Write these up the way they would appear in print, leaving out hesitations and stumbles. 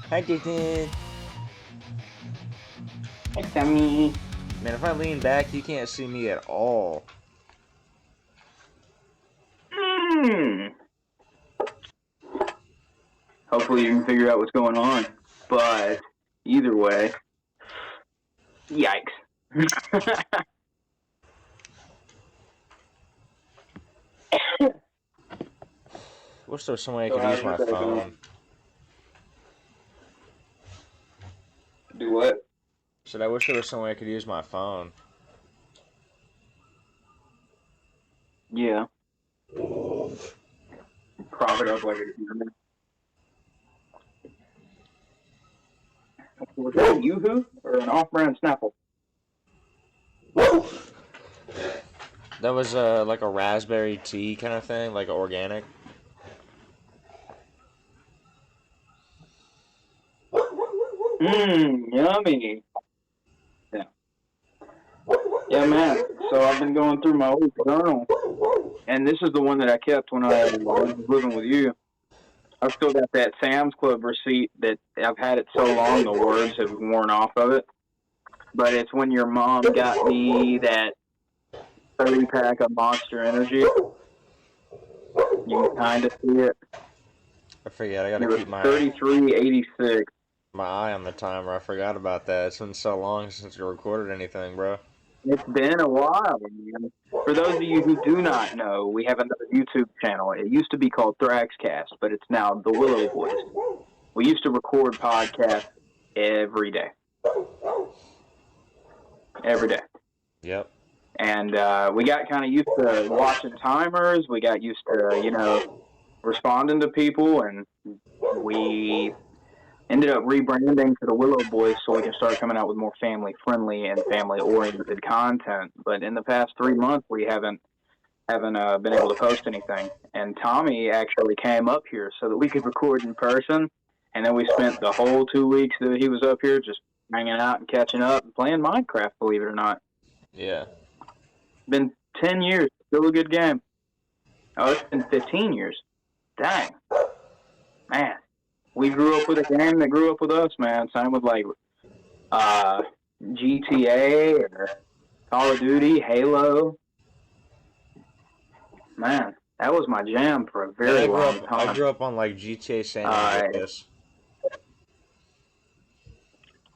Hi, Jason. Hey, Sammy. Man, if I lean back, you can't see me at all. Hmm. Hopefully you can figure out what's going on. But either way, yikes. Wish there was some way I So could use how's your my day phone. going? Do what? Said I wish there was some way I could use my phone. Yeah. Prop it up like a human. Was that a Yoo-hoo or an off-brand Snapple? That was like a raspberry tea kind of thing, like organic. Mmm, yummy. Yeah. Yeah, man. So I've been going through my old journal, and this is the one that I kept when I was living with you. I've still got that Sam's Club receipt that I've had it so long the words have worn off of it. But it's when your mom got me that 30 pack of Monster Energy. You can kind of see it. I forget. I And gotta it was keep my 33.86. my eye on the timer. I forgot about that. It's been so long since we recorded anything, bro. It's been a while, man. For those of you who do not know, we have another YouTube channel. It used to be called Thraxcast, but it's now The Willow Boys. We used to record podcasts every day. Every day. Yep. And we got kind of used to watching timers. We got used to, responding to people, and we ended up rebranding to the Willow Boys so we can start coming out with more family friendly and family oriented content. But in the past 3 months, we haven't been able to post anything. And Tommy actually came up here so that we could record in person. And then we spent the whole 2 weeks that he was up here just hanging out and catching up and playing Minecraft. Believe it or not, Yeah. been 10 years, still a good game. Oh, it's been 15 years. Dang, man. We grew up with a game that grew up with us, man. Same with like uh, GTA or Call of Duty, Halo. Man, that was my jam for a Man, very long I time. grew up on like GTA San Uh, Andreas.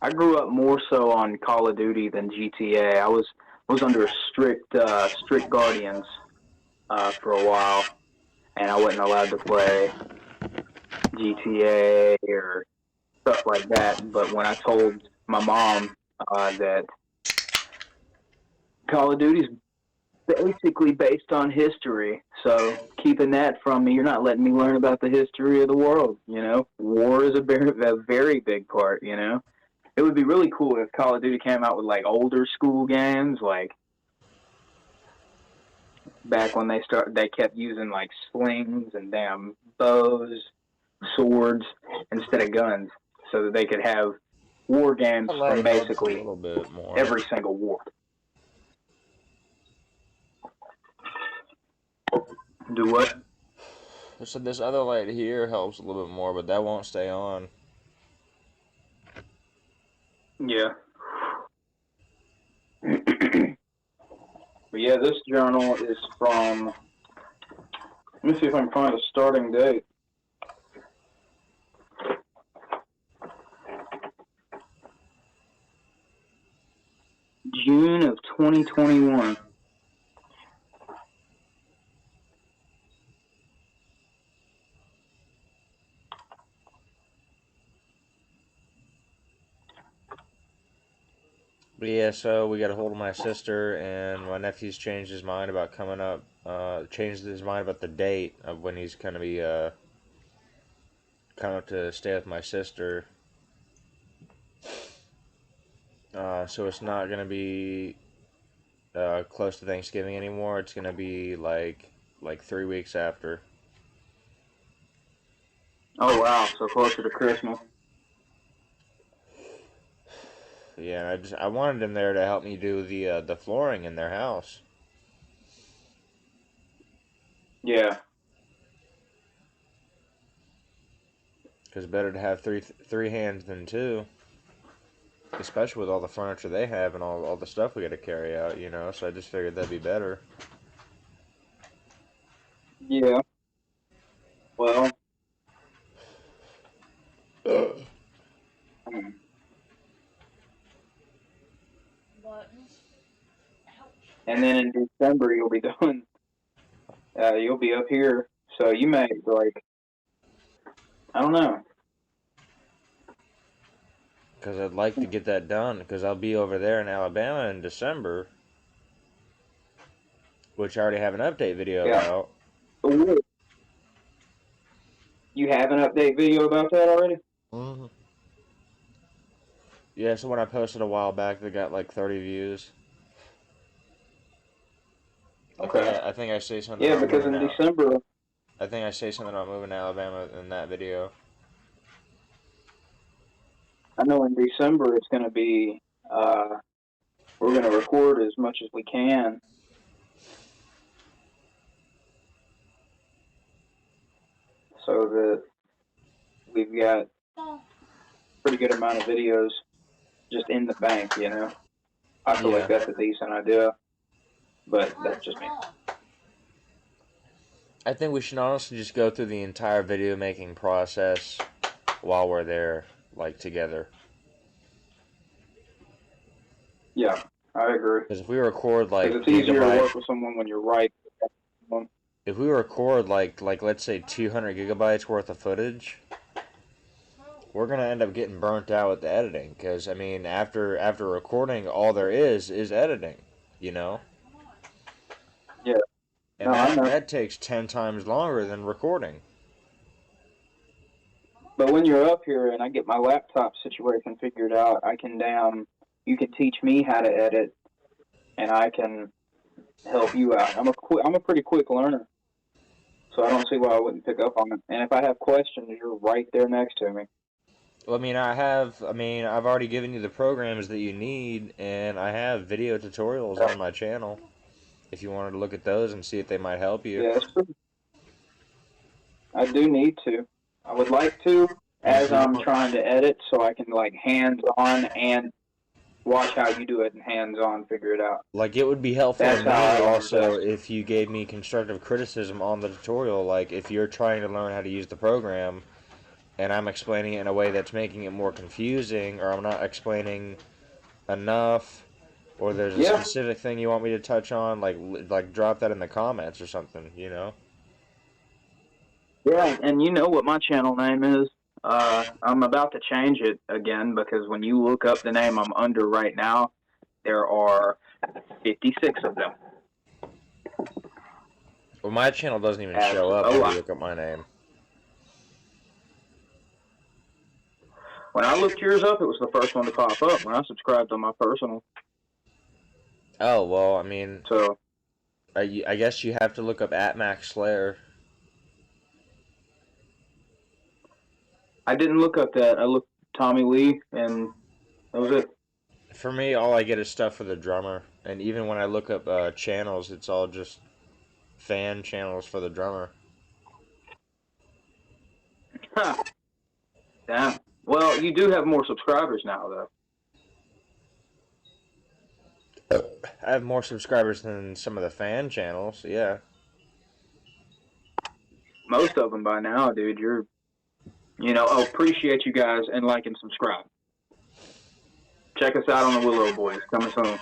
I grew up more so on Call of Duty than GTA. I was under strict guardians for a while, and I wasn't allowed to play GTA or stuff like that. But when I told my mom that Call of Duty's basically based on history, so keeping that from me, you're not letting me learn about the history of the world. War is a very big part. It would be really cool if Call of Duty came out with like older school games, like back when they kept using like slings and damn bows, swords instead of guns, so that they could have war games I let from it go just a basically little bit more. every single war. Do what? I said this other light here helps a little bit more, but that won't stay on. Yeah. But yeah, this journal is from. Let me see if I can find a starting date. June of 2021. But yeah, so we got a hold of my sister, and my nephew's changed his mind about coming up. Changed his mind about the date of when he's gonna be coming up to stay with my sister. So it's not gonna be close to Thanksgiving anymore. It's gonna be like 3 weeks after. Oh wow, so closer to Christmas. Yeah, I wanted him there to help me do the flooring in their house. Yeah. Because better to have three hands than two, especially with all the furniture they have and all the stuff we got to carry out. So I just figured that'd be better. Yeah. Well. And then in December you'll be doing. You'll be up here, so you may like. I don't know. Because I'd like to get that done. Because I'll be over there in Alabama in December, which I already have an update video Yeah. about. You have an update video about that already? Mm-hmm. Yeah, so when I posted a while back, they got like 30 views. Okay. I think I say something Yeah, about because moving in out. December, I think I say something about moving to Alabama in that video. I know in December it's going to be. We're going to record as much as we can, so that we've got a pretty good amount of videos just in the bank. I feel like Yeah. that's a decent idea, but that's just me. I think we should honestly just go through the entire video making process while we're there, like together. Yeah, I agree. Because if we record Because like it's easier to gigabyte, work with someone when you're right. if we record like let's say 200 gigabytes worth of footage, we're gonna end up getting burnt out with the editing. Because I mean, after recording, all there is editing, you know, Yeah, and no, I know. that takes 10 times longer than recording. But when you're up here and I get my laptop situation figured out, I can you can teach me how to edit, and I can help you out. I'm a pretty quick learner, so I don't see why I wouldn't pick up on it. And if I have questions, you're right there next to me. Well, I mean, I've already given you the programs that you need, and I have video tutorials on my channel. If you wanted to look at those and see if they might help you. Yeah, I do need to. I would like to, And if as you I'm want, trying to edit, so I can like hands on and watch how you do it and hands on figure it out. like, it would be helpful to That's how me I learn also best. if you gave me constructive criticism on the tutorial. Like, if you're trying to learn how to use the program, and I'm explaining it in a way that's making it more confusing, or I'm not explaining enough, or there's a Yeah, specific thing you want me to touch on, like drop that in the comments or something. yeah, and you know what my channel name is. I'm about to change it again because when you look up the name I'm under right now, there are 56 of them. Well, my channel doesn't even That's show up a when you lot. look up my name. When I looked yours up, it was the first one to pop up when I subscribed on my personal. Oh, well, I mean, So I guess you have to look up at Max Slayer. I didn't look up that. I looked Tommy Lee, and that was it. For me, all I get is stuff for the drummer, and even when I look up channels, it's all just fan channels for the drummer. Huh. Damn. Well, you do have more subscribers now, though. I have more subscribers than some of the fan channels. Yeah. Most of them by now, dude. Appreciate you guys and like and subscribe. Check us out on the Willow Boys coming soon.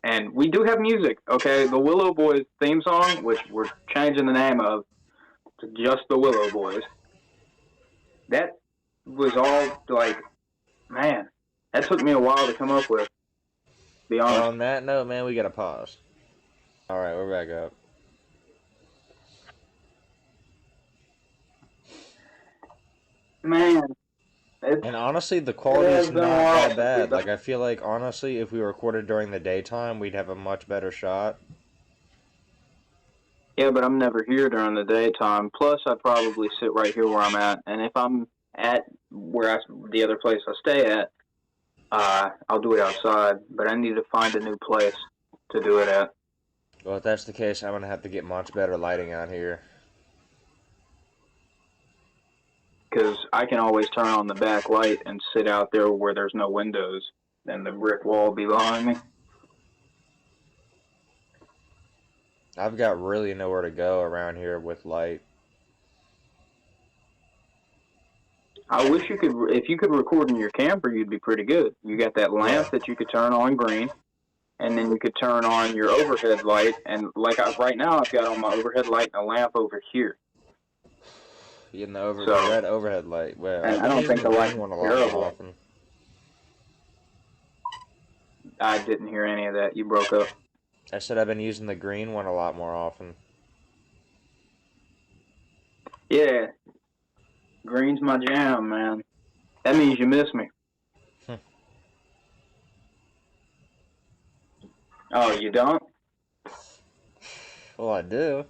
And we do have music, okay? The Willow Boys theme song, which we're changing the name of to just the Willow Boys. That was all like, man, that took me a while to come up with, to be honest. On that note, man, we gotta pause. All right, we're back up. Man, And honestly, the it quality's has been a not while that since we've bad. done. Like, I feel like, honestly, if we recorded during the daytime, we'd have a much better shot. Yeah, but I'm never here during the daytime. Plus, I probably sit right here where I'm at. And if I'm at the other place I stay at, I'll do it outside. But I need to find a new place to do it at. Well, if that's the case, I'm gonna have to get much better lighting out here. because I can always turn on the back light and sit out there where there's no windows, and the brick wall will be behind me. I've got really nowhere to go around here with light. I wish you could, if you could record in your camper, you'd be pretty good. You got that lamp that you could turn on green, and then you could turn on your overhead light. And right now, I've got on my overhead light and a lamp over here. Getting the red overhead light. Well, And I've I been don't using think the the green light's one a lot more terrible. often. I didn't hear any of that. You broke up. I said I've been using the green one a lot more often. Yeah, green's my jam, man. That means you miss me. Oh, you don't? Well, I do.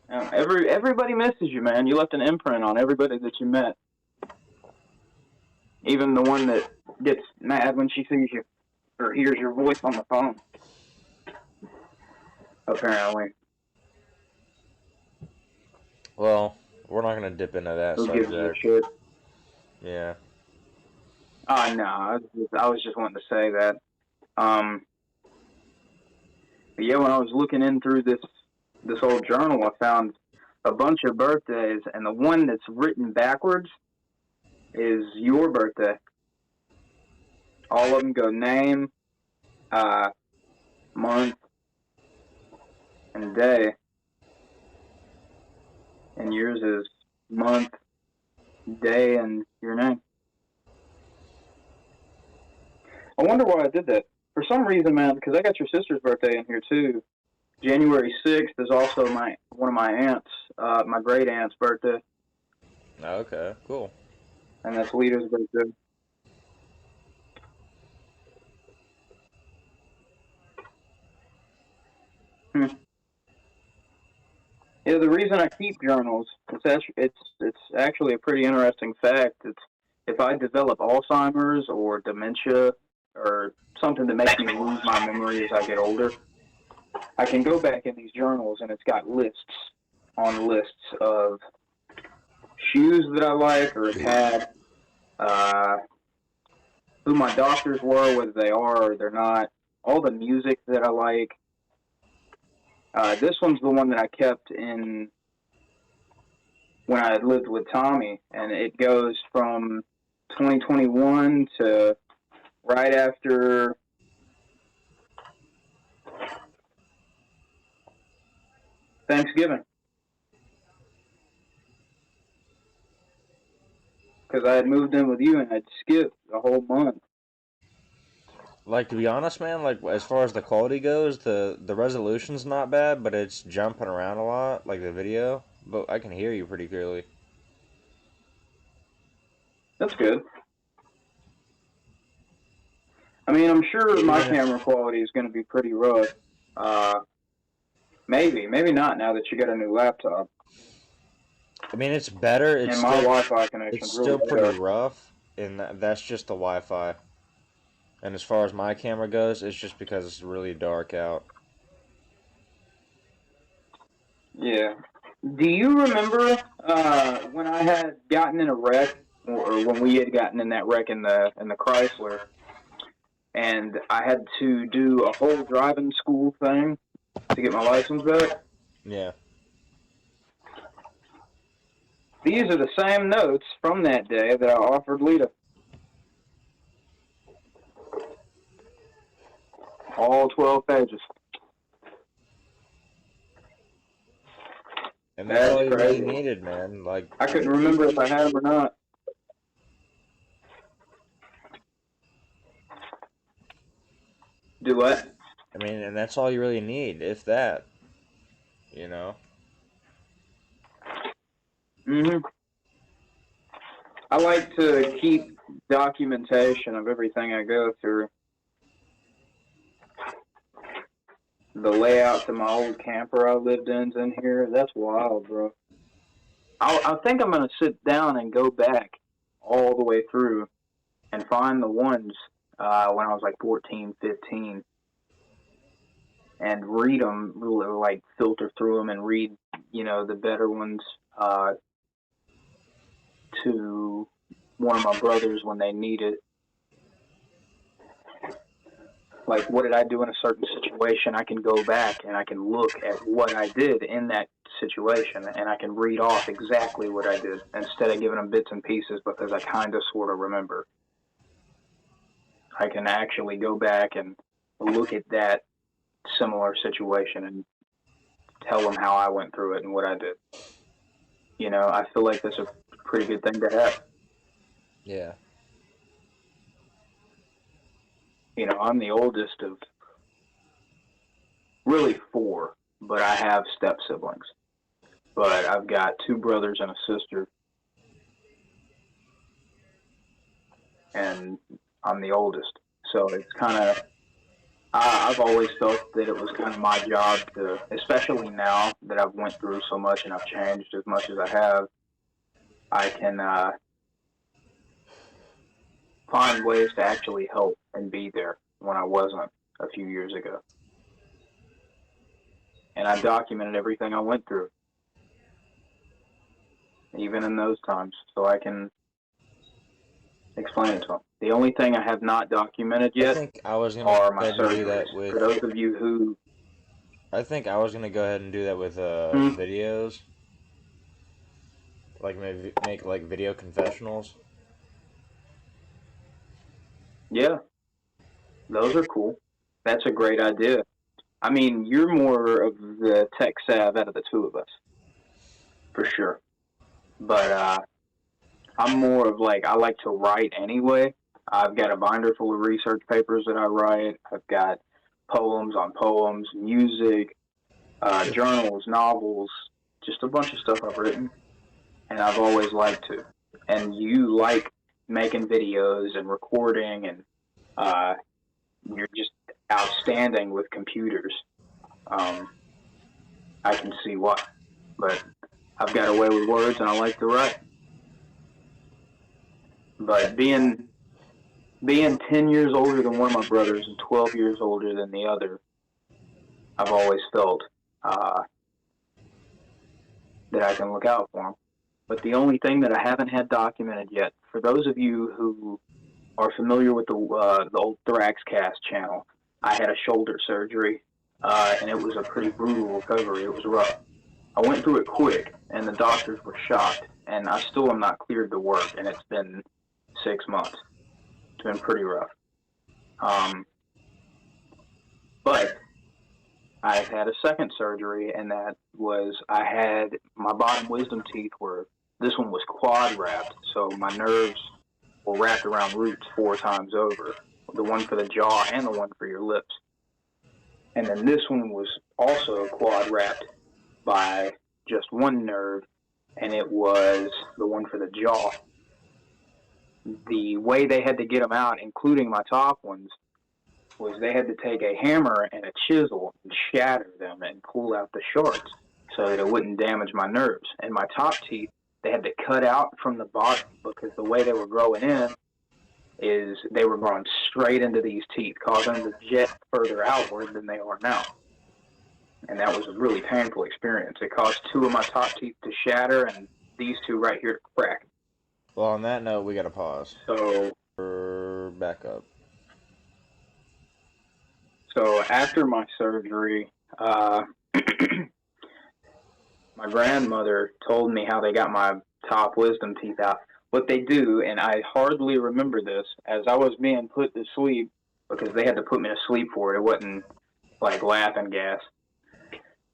Everybody misses you, man. You left an imprint on everybody that you met. Even the one that gets mad when she sees you or hears your voice on the phone. Apparently. Well, we're not gonna dip into that Who subject. gives a shit? Yeah. No, I was just wanting to say that. But yeah, when I was looking in through this old journal, I found a bunch of birthdays, and the one that's written backwards is your birthday. All of them go name, month, and day. And yours is month, day, and your name. I wonder why I did that. For some reason, man, because I got your sister's birthday in here too. January 6th is also one of my aunts, my great aunt's birthday. Okay, cool. And that's Lita's birthday. Yeah, the reason I keep journals, it's actually a pretty interesting fact. It's if I develop Alzheimer's or dementia or something that makes me lose my memory as I get older, I can go back in these journals and it's got lists on lists of shoes that I like or have had, who my doctors were, whether they are or they're not, all the music that I like. This one's the one that I kept in when I lived with Tommy, and it goes from 2021 to right after Thanksgiving. Because I had moved in with you and I'd skipped a whole month. Like, to be honest, man, like as far as the quality goes, the resolution's not bad, but it's jumping around a lot, like the video. But I can hear you pretty clearly. That's good. I mean, I'm sure my Even if, camera quality is going to be pretty rough. Maybe not now that you got a new laptop. I mean, it's better. And my Wi-Fi connection's It's really still pretty bad. rough, and that's just the Wi-Fi. And as far as my camera goes, it's just because it's really dark out. Yeah. Do you remember when I had gotten in a wreck, or when we had gotten in that wreck in the Chrysler, and I had to do a whole driving school thing to get my license back? Yeah. These are the same notes from that day that I offered Lita. All 12 pages. And that's all you really needed, man. Like, I couldn't remember if I had them or not. Do what? I mean, and that's all you really need, if that. You know? Mm-hmm. I like to keep documentation of everything I go through. The layouts of my old camper I lived in's in here. That's wild, bro. I think I'm going to sit down and go back all the way through and find the ones when I was like 14, 15 and read them, like filter through them and read, the better ones uh, to one of my brothers when they needed, like, what did I do in a certain situation? I can go back and I can look at what I did in that situation, and I can read off exactly what I did instead of giving them bits and pieces because I kind of sort of remember. I can actually go back and look at that similar situation and tell them how I went through it and what I did. I feel like that's a pretty good thing to have. Yeah. I'm the oldest of really four, but I have step siblings. But I've got two brothers and a sister, and I'm the oldest. So it's kind of, I've always felt that it was kind of my job to, especially now that I've went through so much and I've changed as much as I have, I can find ways to actually help and be there when I wasn't a few years ago. And I documented everything I went through, even in those times, so I can explain it to them. The only thing I have not documented I yet think I was gonna are go my ahead and do surgeries. that with. For those of you who, I think I was gonna go ahead and do that with videos, like maybe make like video confessionals. yeah, those are cool. That's a great idea. I mean, you're more of the tech sav out of the two of us, for sure. But I'm more of like, I like to write anyway. I've got a binder full of research papers that I write. I've got poems on poems, music, journals, novels, just a bunch of stuff I've written. And I've always liked to. And you like making videos and recording, and you're just outstanding with computers. I can see why. But I've got a way with words, and I like to write. But being 10 years older than one of my brothers and 12 years older than the other, I've always felt that I can look out for them. But the only thing that I haven't had documented yet, for those of you who are familiar with the old Anthrax cast channel, I had a shoulder surgery, and it was a pretty brutal recovery. It was rough. I went through it quick, and the doctors were shocked, and I still am not cleared to work, and it's been 6 months. It's been pretty rough. But I had a second surgery, and that was I had my bottom wisdom teeth this one was quad wrapped, so my nerves were wrapped around roots 4 times over, the one for the jaw and the one for your lips. And then this one was also quad wrapped by just one nerve, and it was the one for the jaw. The way they had to get them out, including my top ones, was they had to take a hammer and a chisel and shatter them and pull out the shards so that it wouldn't damage my nerves. And my top teeth, they had to cut out from the bottom because the way they were growing in is they were growing straight into these teeth, causing them to jet further outward than they are now. And that was a really painful experience. It caused 2 of my top teeth to shatter and these 2 right here to crack. Well, on that note, we gotta pause. So, Back up. So after my surgery, my grandmother told me how they got my top wisdom teeth out. What they do, and I hardly remember this, as I was being put to sleep, because they had to put me to sleep for it. It wasn't like laughing gas.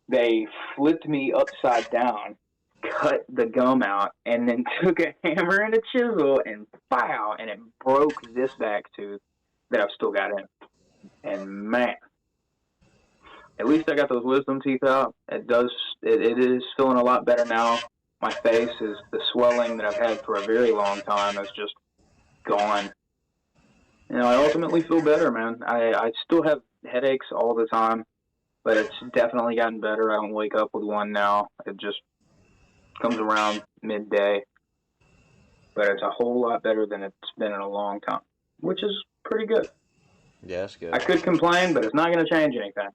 They flipped me upside down, cut the gum out, and then took a hammer and a chisel and pow, and it broke this back tooth that I've still got in. And man, at least I got those wisdom teeth out. It is feeling a lot better now. My face is, the swelling that I've had for a very long time is just gone. I ultimately feel better, man. I still have headaches all the time, but it's definitely gotten better. I don't wake up with one now. It just comes around midday. But it's a whole lot better than it's been in a long time, which is pretty good. Yeah, that's good. I could complain, but it's not going to change anything.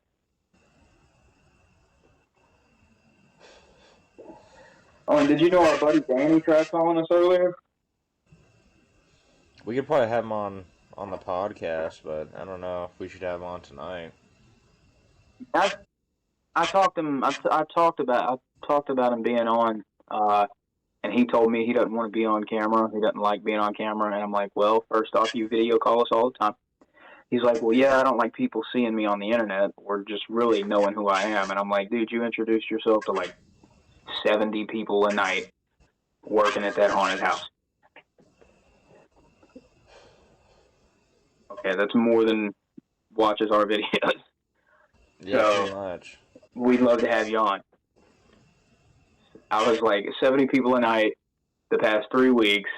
Oh, and did you know our buddy Danny tried calling us earlier? We could probably have him on the podcast, but I don't know if we should have him on tonight. I I talked him. I talked about him being on. And he told me he doesn't want to be on camera. He doesn't like being on camera. And I'm like, well, first off, you video call us all the time. He's like, well, yeah, I don't like people seeing me on the internet or just really knowing who I am. And I'm like, dude, you introduced yourself to like 70 people a night working at that haunted house. Okay, that's more than watches our videos. Yeah, So, pretty much. we'd love to have you on. I was like, 70 people a night the past 3 weeks.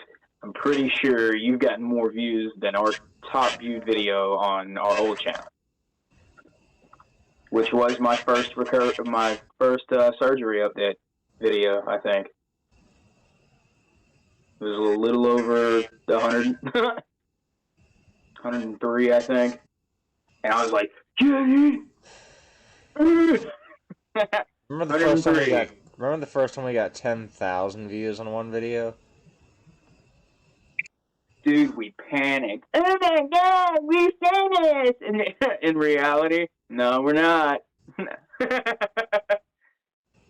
I'm pretty sure you've gotten more views than our top viewed video on our old channel, which was my first surgery update video. I think it was a little over 100, 103, I think, and I was like, Remember the first time we got? Remember the first time we got 10,000 views on one video? Dude, we panicked. Oh my god, we're famous! In reality, no, we're not.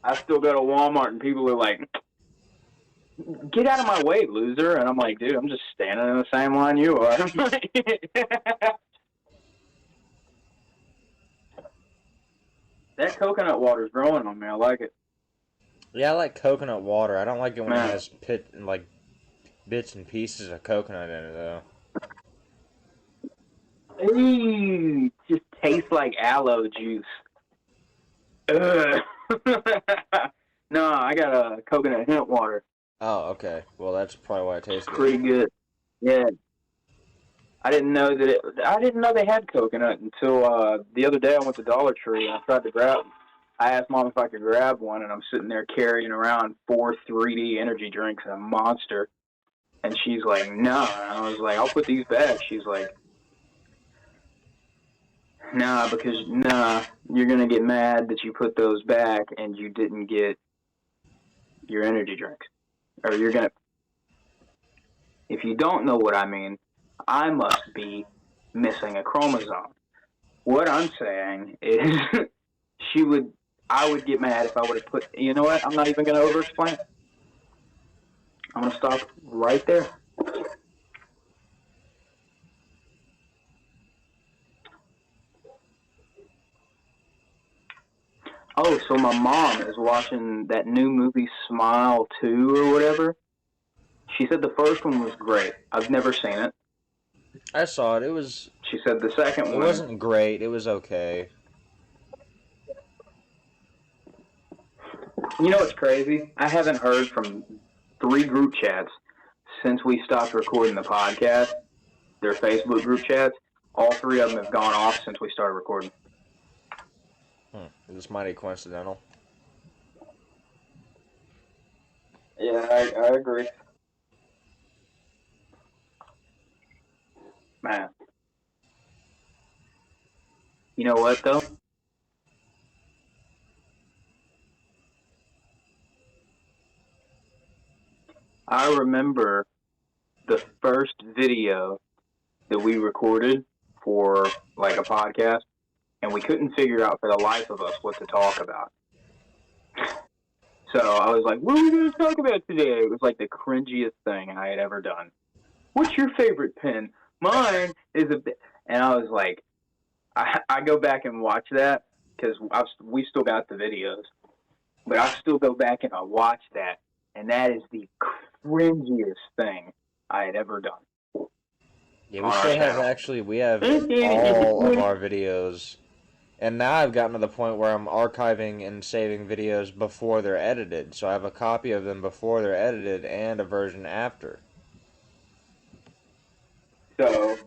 I still go to Walmart and people are like, get out of my way, loser. And I'm like, dude, I'm just standing in the same line you are. That coconut water's growing on me. I like it. Yeah, I like coconut water. I don't like it when it has bits and pieces of coconut in it, though. Ooh, just tastes like aloe juice. Ugh. No, I got a coconut hemp water. Oh, okay. Well, that's probably why it tastes good. Pretty good. Yeah. I didn't know they had coconut until the other day I went to Dollar Tree and I asked Mom if I could grab one, and I'm sitting there carrying around 4 3D energy drinks and a Monster. And she's like, no. And I was like, I'll put these back. She's like, nah, you're going to get mad that you put those back and you didn't get your energy drinks. Or you're going to, if you don't know what I mean, I must be missing a chromosome. What I'm saying is I would get mad if I would have put, you know what? I'm not even going to over-explain it. I'm going to stop right there. Oh, so my mom is watching that new movie Smile 2 or whatever. She said the first one was great. I've never seen it. I saw it. It was... She said the second one... It wasn't great. It was okay. You know what's crazy? I haven't heard from 3 group chats since we stopped recording the podcast. Their Facebook group chats. All 3 of them have gone off since we started recording. It's mighty coincidental. Yeah, I agree. Man. You know what, though? I remember the first video that we recorded for, like, a podcast, and we couldn't figure out for the life of us what to talk about. So I was like, what are we going to talk about today? It was like the cringiest thing I had ever done. What's your favorite pen? Mine is a... And I was like, I go back and watch that, because we still got the videos. But I still go back and I watch that, and that is the cringiest thing I had ever done. Yeah, we have all of our videos. And now I've gotten to the point where I'm archiving and saving videos before they're edited. So I have a copy of them before they're edited and a version after. So,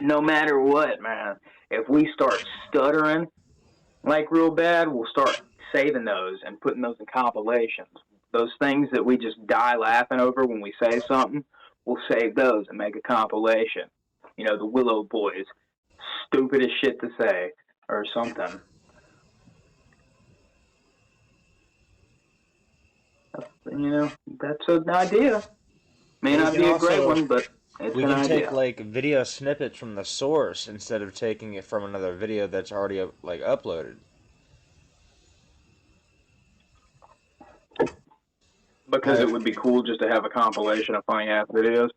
no matter what, man, if we start stuttering like real bad, we'll start saving those and putting those in compilations. Those things that we just die laughing over when we say something, we'll save those and make a compilation. You know, the Willow Boys, stupidest shit to say, or something. You know, that's an idea. May We not can be a great also one, but it's we an can take idea. like video snippets from the source instead of taking it from another video that's already like uploaded. Because it would be cool just to have a compilation of funny ass videos.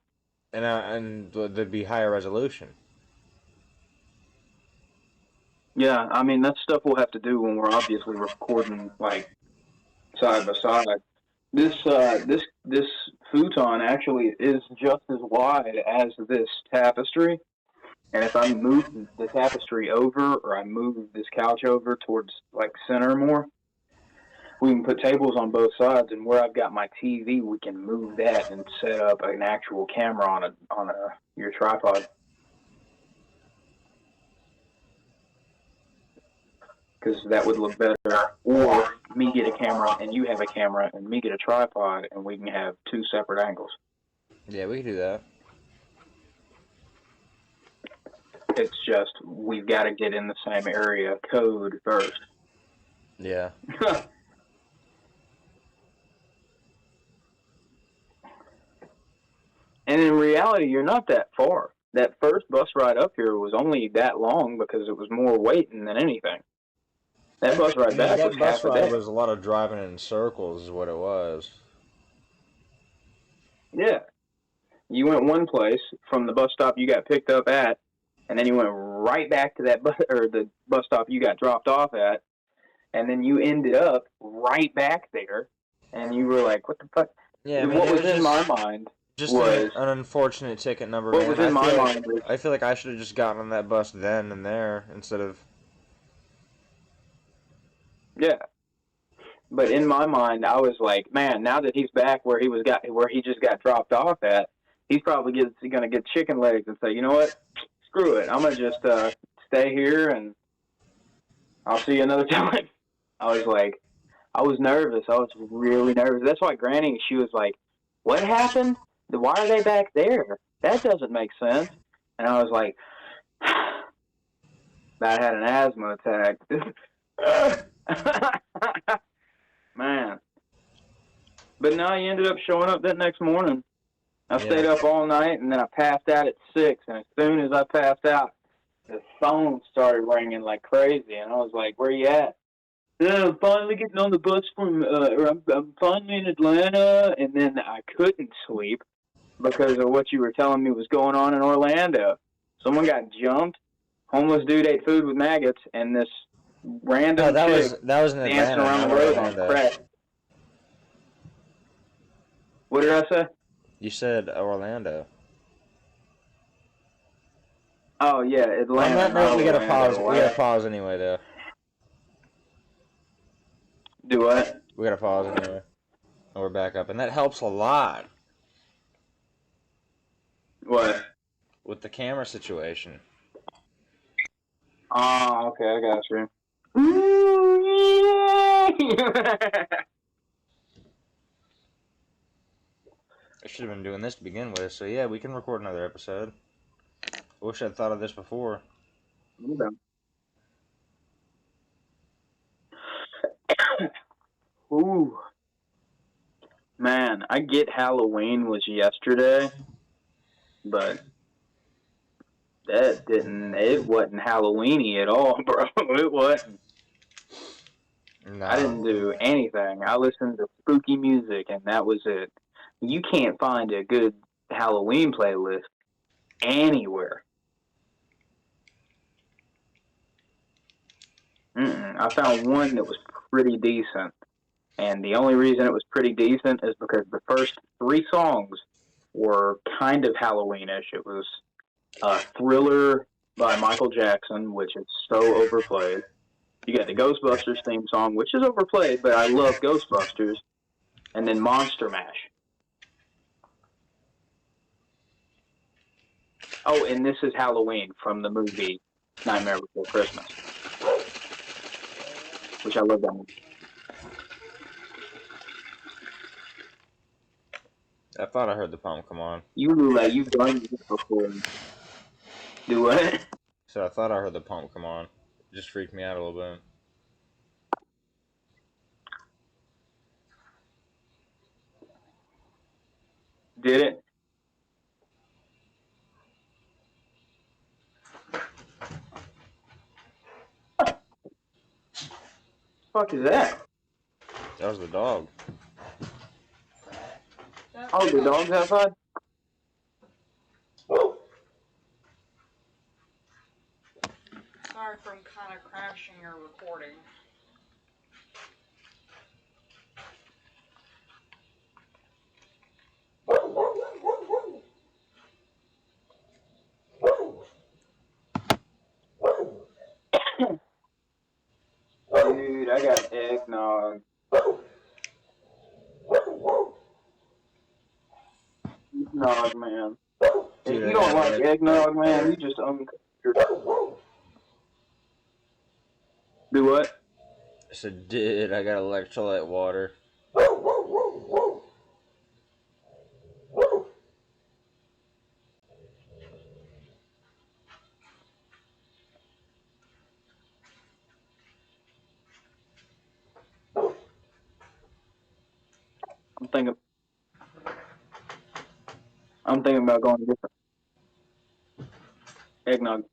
And there'd be higher resolution. Yeah, I mean that's stuff we'll have to do when we're obviously recording like side by side. This futon actually is just as wide as this tapestry. And if I move the tapestry over or I move this couch over towards like center more, we can put tables on both sides, and where I've got my TV, we can move that and set up an actual camera on your tripod. Because that would look better. Or me get a camera and you have a camera and me get a tripod and we can have two separate angles. Yeah, we can do that. It's just we've got to get in the same area code first. Yeah. And in reality, you're not that far. That first bus ride up here was only that long because it was more waiting than anything. That bus ride back was That bus half a ride day. was a lot of driving in circles, is what it was. Yeah. You went one place from the bus stop you got picked up at, and then you went right back to that the bus stop you got dropped off at, and then you ended up right back there, and you were like, "What the fuck?" Yeah, I mean, What it was was in my mind just was an unfortunate ticket number, what man. was in my mind was I feel like I should have just gotten on that bus then and there instead of. yeah. But in my mind, I was like, man, now that he's back where he just got dropped off at, he's probably gonna get chicken legs and say, you know what, screw it, I'm gonna just stay here and I'll see you another time. I was like, I was nervous. I was really nervous. That's why Granny, she was like, what happened? Why are they back there? That doesn't make sense. And I was like, I had an asthma attack. Man. But no, he ended up showing up that next morning. I stayed up all night, and then I passed out at 6. And as soon as I passed out, the phone started ringing like crazy. And I was like, where you at? Yeah, I'm finally getting on the bus I'm finally in Atlanta. And then I couldn't sleep because of what you were telling me was going on in Orlando. Someone got jumped. Homeless dude ate food with maggots, and this random chick that was in dancing Atlanta, around not the road on Orlando. crack. What did I say? You said Orlando. Oh yeah, On Atlanta. that Not note, we gotta Orlando. pause. We gotta pause anyway, though. Do what? We gotta pause anyway. And we're back up, and that helps a lot What? with the camera situation. Oh, okay, I got you. I should have been doing this to begin with, so yeah, we can record another episode. I wish I'd thought of this before. Ooh. Man, I get Halloween was yesterday, but it wasn't Halloweeny at all, bro. It wasn't. No. I didn't do anything. I listened to spooky music, and that was it. You can't find a good Halloween playlist anywhere. I found one that was pretty decent, and the only reason it was pretty decent is because the first 3 songs were kind of Halloweenish. It was Thriller by Michael Jackson, which is so overplayed. You got the Ghostbusters theme song, which is overplayed, but I love Ghostbusters. And then Monster Mash. Oh, and This Is Halloween from the movie Nightmare Before Christmas, which I love that movie. I thought I heard the poem come on. You've done this before. Do what? So I thought I heard the pump come on. It just freaked me out a little bit. Did it? Fuck is that? That was the dog. Oh, the dog's outside? Sorry if I'm kind of crashing your recording. Dude, I got eggnog. Eggnog, man. Dude, If you don't like eggnog, man, you just Do what? I said, dude, I got electrolyte water. I'm thinking about going to get some eggnog.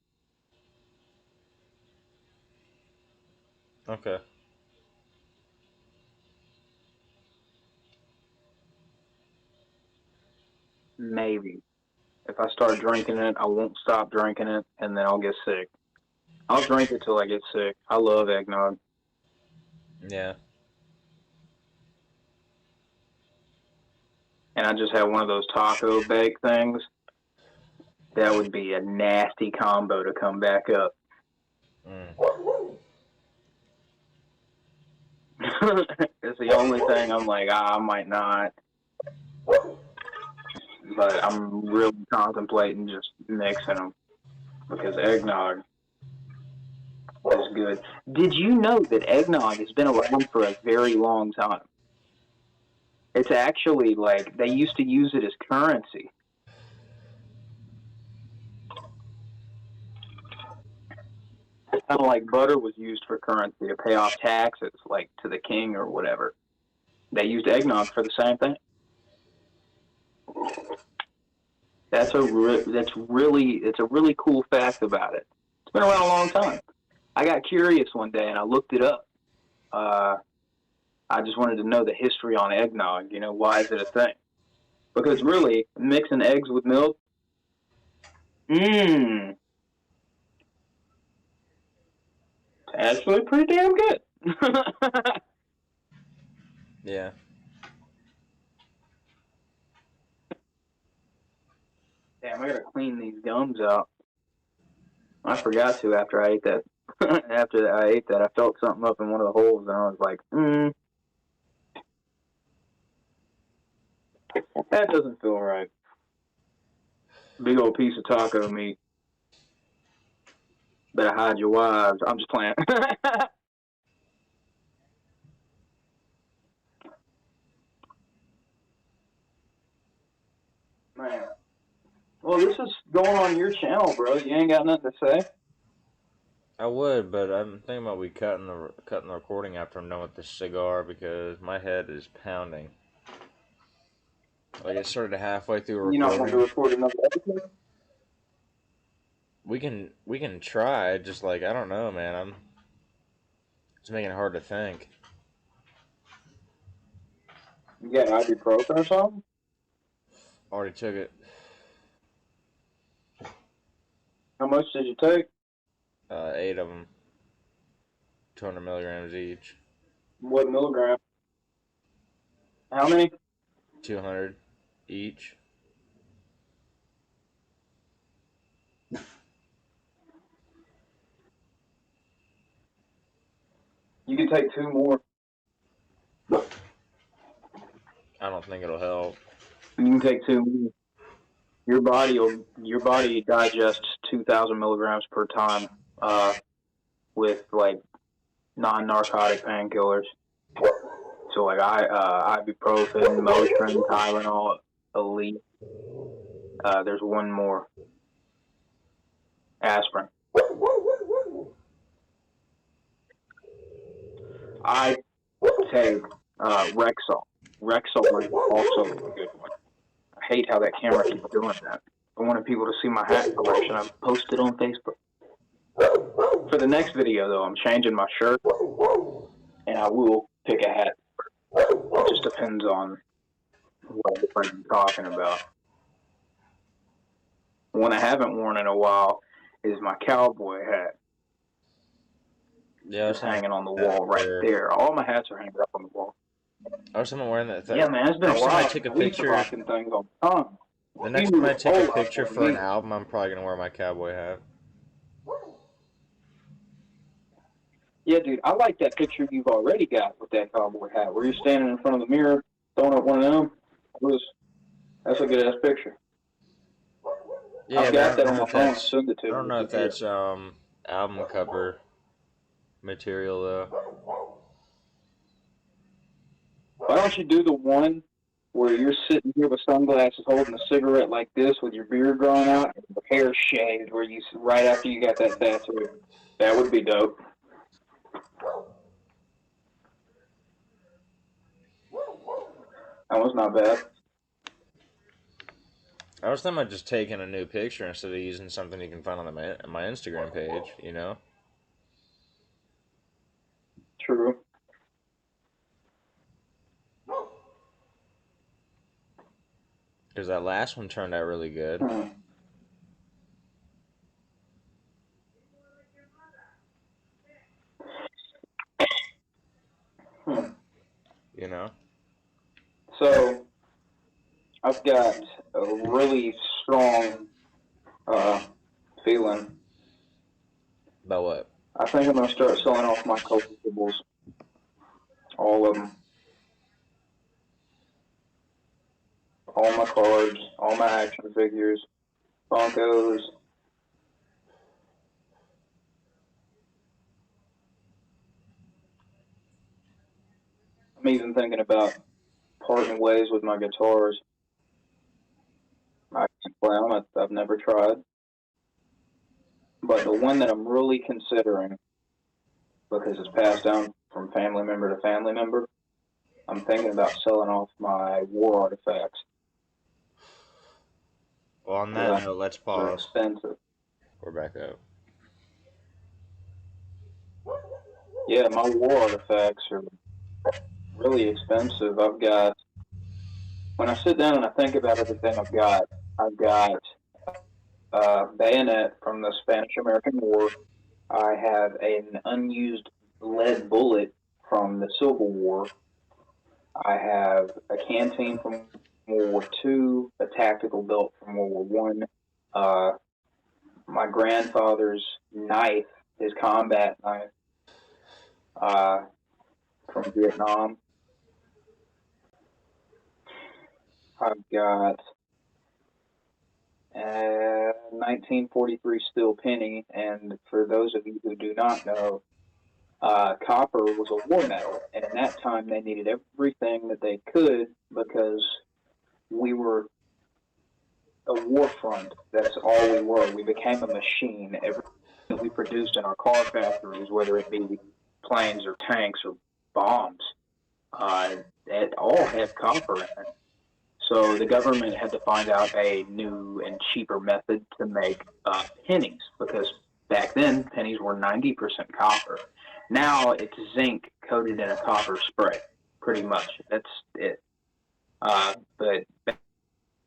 Okay. Maybe. If I start drinking it, I won't stop drinking it, and then I'll get sick. I'll drink it till I get sick. I love eggnog. Yeah. And I just have one of those taco bake things. That would be a nasty combo to come back up. It's the only thing I'm like, I might not. But I'm really contemplating just mixing them. Because eggnog is good. Did you know that eggnog has been around for a very long time? It's actually like they used to use it as currency. Kind of like butter was used for currency to pay off taxes, like to the king or whatever. They used eggnog for the same thing. It's a really cool fact about it. It's been around a long time. I got curious one day and I looked it up. I just wanted to know the history on eggnog. You know, why is it a thing? Because really, mixing eggs with milk, it's actually pretty damn good. Yeah. Damn, I gotta clean these gums out. I forgot to after I ate that. After I ate that, I felt something up in one of the holes, and I was like, that doesn't feel right. Big old piece of taco meat. Better hide your wives. I'm just playing. Man. Well, this is going on your channel, bro. You ain't got nothing to say? I would, but I'm thinking about cutting the recording after I'm done with this cigar because my head is pounding. Like it started halfway through recording. You not want to record another episode? We can try. Just like I don't know, man. It's making it hard to think. You got ibuprofen or something? Already took it. How much did you take? 8 of them. 200 milligrams each. What milligram? How many? 200 each. You can take 2 more. I don't think it'll help. You can take 2 more. Your body digests 2,000 milligrams per time with like non-narcotic painkillers. So like ibuprofen, Motrin, Tylenol, Elite. There's one more. Aspirin. I take Rexall. Rexall is also a good one. hate how that camera keeps doing that. I wanted people to see my hat collection. I posted on Facebook. For the next video, though, I'm changing my shirt, and I will pick a hat. It just depends on what I'm talking about. One I haven't worn in a while is my cowboy hat. Yeah, it's hanging on the wall right there. All my hats are hanging up on the wall. I was someone wearing that thing. Yeah, man, it's been a while. I take a picture. Things all the time. The next time I take a picture for an album, I'm probably gonna wear my cowboy hat. Yeah, dude, I like that picture you've already got with that cowboy hat. Where you're standing in front of the mirror, throwing up one of them. That's a good ass picture. Yeah, I've got that on my phone. Send it to I don't know if that's album cover material though. Why don't you do the one where you're sitting here with sunglasses, holding a cigarette like this, with your beard growing out, and your hair shaved, where you right after you got that tattoo? That would be dope. That was not bad. I was thinking about just taking a new picture instead of using something you can find on my Instagram page, you know? True. Because that last one turned out really good. You know? So, I've got a really strong feeling. About what? I think I'm going to start selling off my collectibles. All of them. All my cards, all my action figures, Funkos. I'm even thinking about parting ways with my guitars. I can play them. I've never tried. But the one that I'm really considering, because it's passed down from family member to family member, I'm thinking about selling off my war artifacts. Well, on that note, let's pause. They're expensive. We're back up. Yeah, my war artifacts are really expensive. When I sit down and I think about everything I've got a bayonet from the Spanish-American War. I have an unused lead bullet from the Civil War. I have a canteen from World War II, a tactical belt from World War I, my grandfather's knife, his combat knife, from Vietnam. I've got a 1943 steel penny, and for those of you who do not know, copper was a war metal, and in that time they needed everything that they could because we were a war front. That's all we were. We became a machine. Everything that we produced in our car factories, whether it be planes or tanks or bombs, it all had copper in it. So the government had to find out a new and cheaper method to make pennies, because back then pennies were 90% copper. Now it's zinc coated in a copper spray, pretty much. That's it. But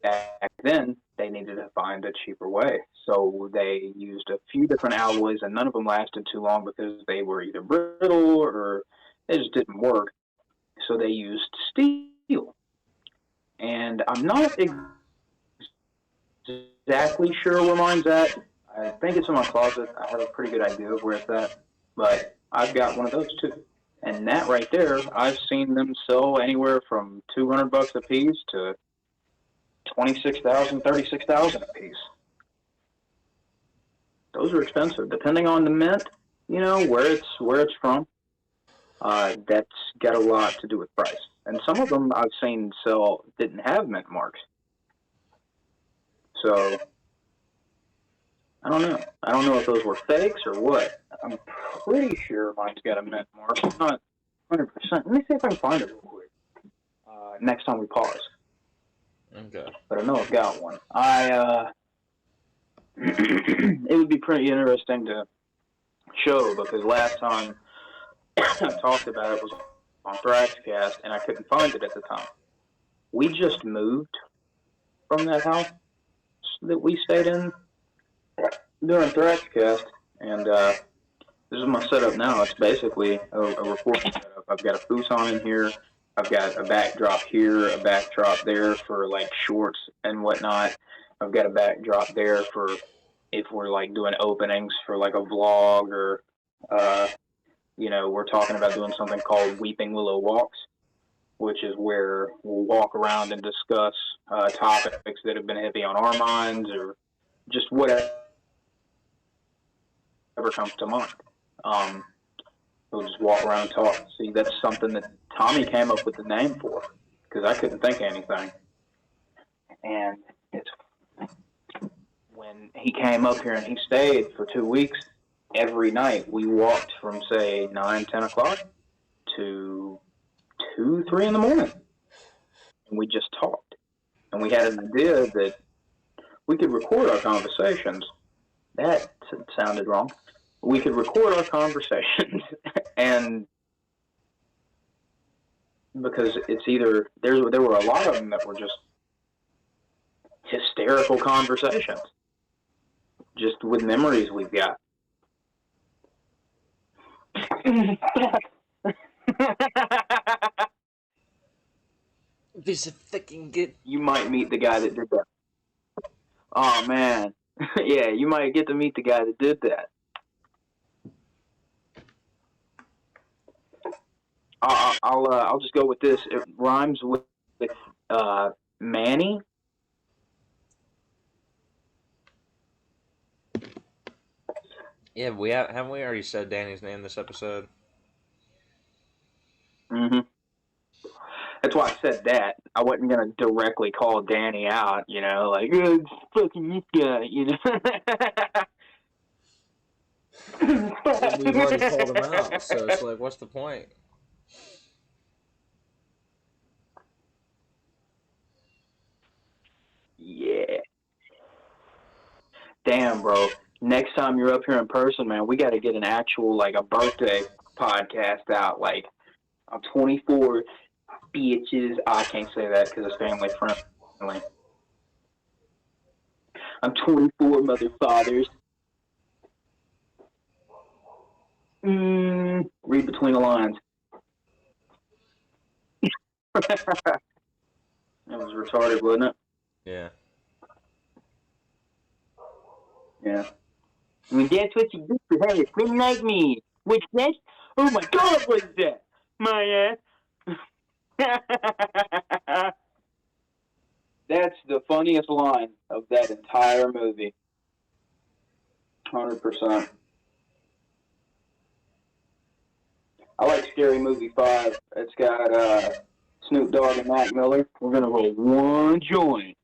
back then they needed to find a cheaper way. So they used a few different alloys, and none of them lasted too long because they were either brittle or they just didn't work. So they used steel. And I'm not exactly sure where mine's at. I think it's in my closet. I have a pretty good idea of where it's at. But I've got one of those too. And that right there, I've seen them sell anywhere from $200 a piece to $26,000, $36,000 a piece. Those are expensive, depending on the mint. You know where it's from. That's got a lot to do with price. And some of them I've seen sell didn't have mint marks. So I don't know. I don't know if those were fakes or what. I'm pretty sure mine's got a mint mark. I'm not 100%. Let me see if I can find it real quick. Next time we pause. Okay. but I know I've got one. It would be pretty interesting to show because last time I talked about it was on Thraxcast, and I couldn't find it at the time. We just moved from that house that we stayed in during Thraxcast, and this is my setup now. It's basically a recording setup. I've got a futon in here. I've got a backdrop here, a backdrop there for like shorts and whatnot. I've got a backdrop there for if we're like doing openings for like a vlog or, uh, we're talking about doing something called Weeping Willow Walks, which is where we'll walk around and discuss topics that have been heavy on our minds or just whatever comes to mind. Um, we'll just walk around and talk. See, that's something that Tommy came up with the name for because I couldn't think of anything. And it's when he came up here and he stayed for 2 weeks. Every night we walked from say 9, 10 o'clock to 2, 3 in the morning, and we just talked. And we had an idea that we could record our conversations. That sounded wrong. We could record our conversations, and because it's either there were a lot of them that were just hysterical conversations, just with memories we've got. Piece of fucking good. You might meet the guy that did that. Oh man, yeah, you might get to meet the guy that did that. I'll just go with this. It rhymes with uh, Manny. Yeah, haven't we already said Danny's name this episode? Mm-hmm. That's why I said that. I wasn't gonna directly call Danny out, like oh, fucking this guy, Yeah, we've already called him out, so it's like, what's the point? Yeah. Damn, bro. Next time you're up here in person, man, we got to get an actual like a birthday podcast out. Like I'm 24, bitches. I can't say that because it's family friendly. I'm 24, mother fathers. Read between the lines. That was retarded, wasn't it? Yeah. Yeah. I mean, that's what you do for her. Women like me. What's that? Oh my god, what's that? My ass. That's the funniest line of that entire movie. 100%. I like Scary Movie 5. It's got Snoop Dogg and Mac Miller. We're going to roll one joint.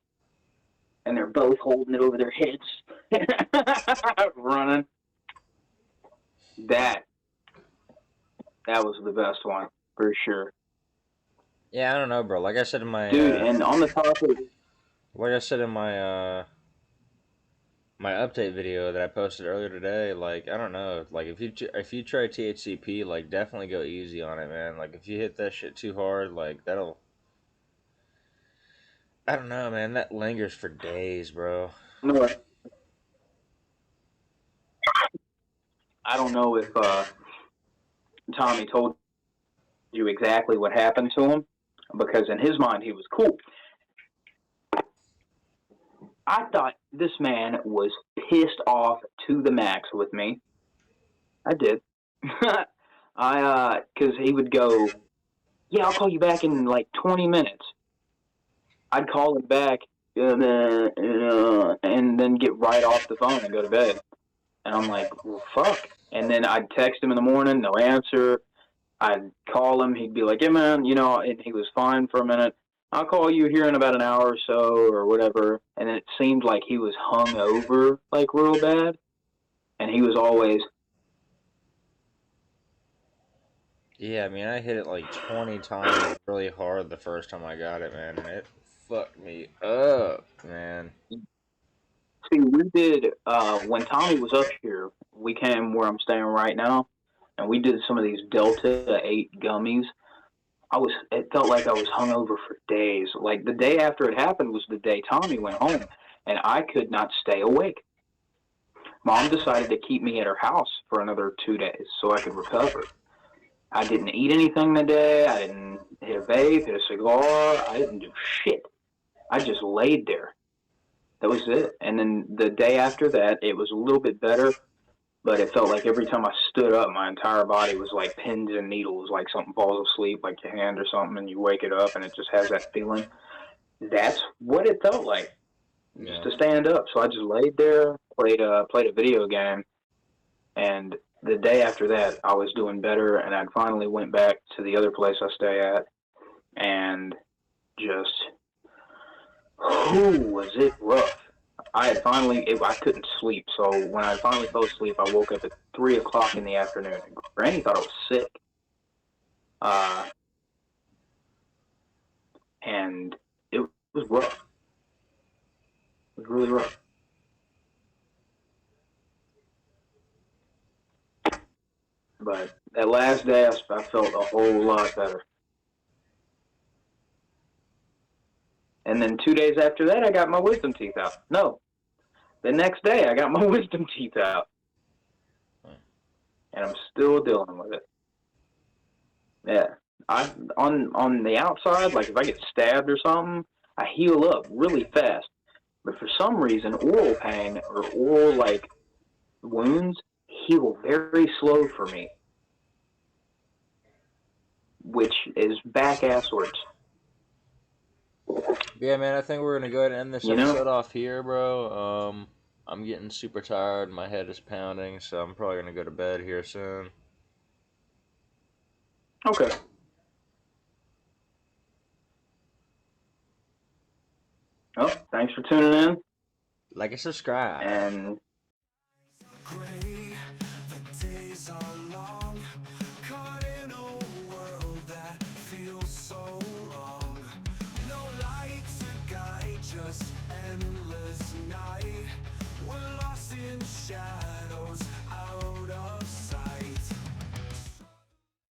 And they're both holding it over their heads. Running. That was the best one, for sure. Yeah, I don't know, bro. Like I said in my Dude, and on the topic, like I said in my update video that I posted earlier today, like I don't know, like if you try THCP, like definitely go easy on it, man. Like if you hit that shit too hard, like that'll, I don't know, man, that lingers for days, bro. no, I don't know if Tommy told you exactly what happened to him, because in his mind he was cool. I thought this man was pissed off to the max with me. I did. Because he would go, yeah, I'll call you back in like 20 minutes. I'd call him back and then get right off the phone and go to bed. And I'm like, well, fuck. And then I'd text him in the morning, no answer. I'd call him. He'd be like, yeah, man, and he was fine for a minute. I'll call you here in about an hour or so or whatever. And it seemed like he was hung over like real bad. And he was always, Yeah, I mean, I hit it like 20 times really hard the first time I got it, man, and it fucked me up, man. See, we did when Tommy was up here. We came where I'm staying right now, and we did some of these Delta 8 gummies. It felt like I was hungover for days. Like the day after it happened was the day Tommy went home, and I could not stay awake. Mom decided to keep me at her house for another 2 days so I could recover. I didn't eat anything that day. I didn't hit a vape, hit a cigar. I didn't do shit. I just laid there. That was it. And then the day after that, it was a little bit better, but it felt like every time I stood up, my entire body was like pins and needles, like something falls asleep, like your hand or something, and you wake it up and it just has that feeling. That's what it felt like, just Yeah. to stand up. So I just laid there, played a video game, and the day after that, I was doing better, and I finally went back to the other place I stay at, and just, who was it rough? I couldn't sleep. So when I finally fell asleep, I woke up at 3 o'clock in the afternoon. And Granny thought I was sick. Uh, and it was rough. It was really rough. But that last day, I felt a whole lot better. And then 2 days after that, I got my wisdom teeth out. No, the next day, I got my wisdom teeth out. And I'm still dealing with it. Yeah. On the outside, like if I get stabbed or something, I heal up really fast. But for some reason, oral pain or oral like wounds heal very slow for me, which is back asswards. Yeah, man, I think we're gonna go ahead and end this You know? episode off here, bro. I'm getting super tired. My head is pounding, so I'm probably gonna go to bed here soon. Okay. Well, thanks for tuning in, Like and subscribe. and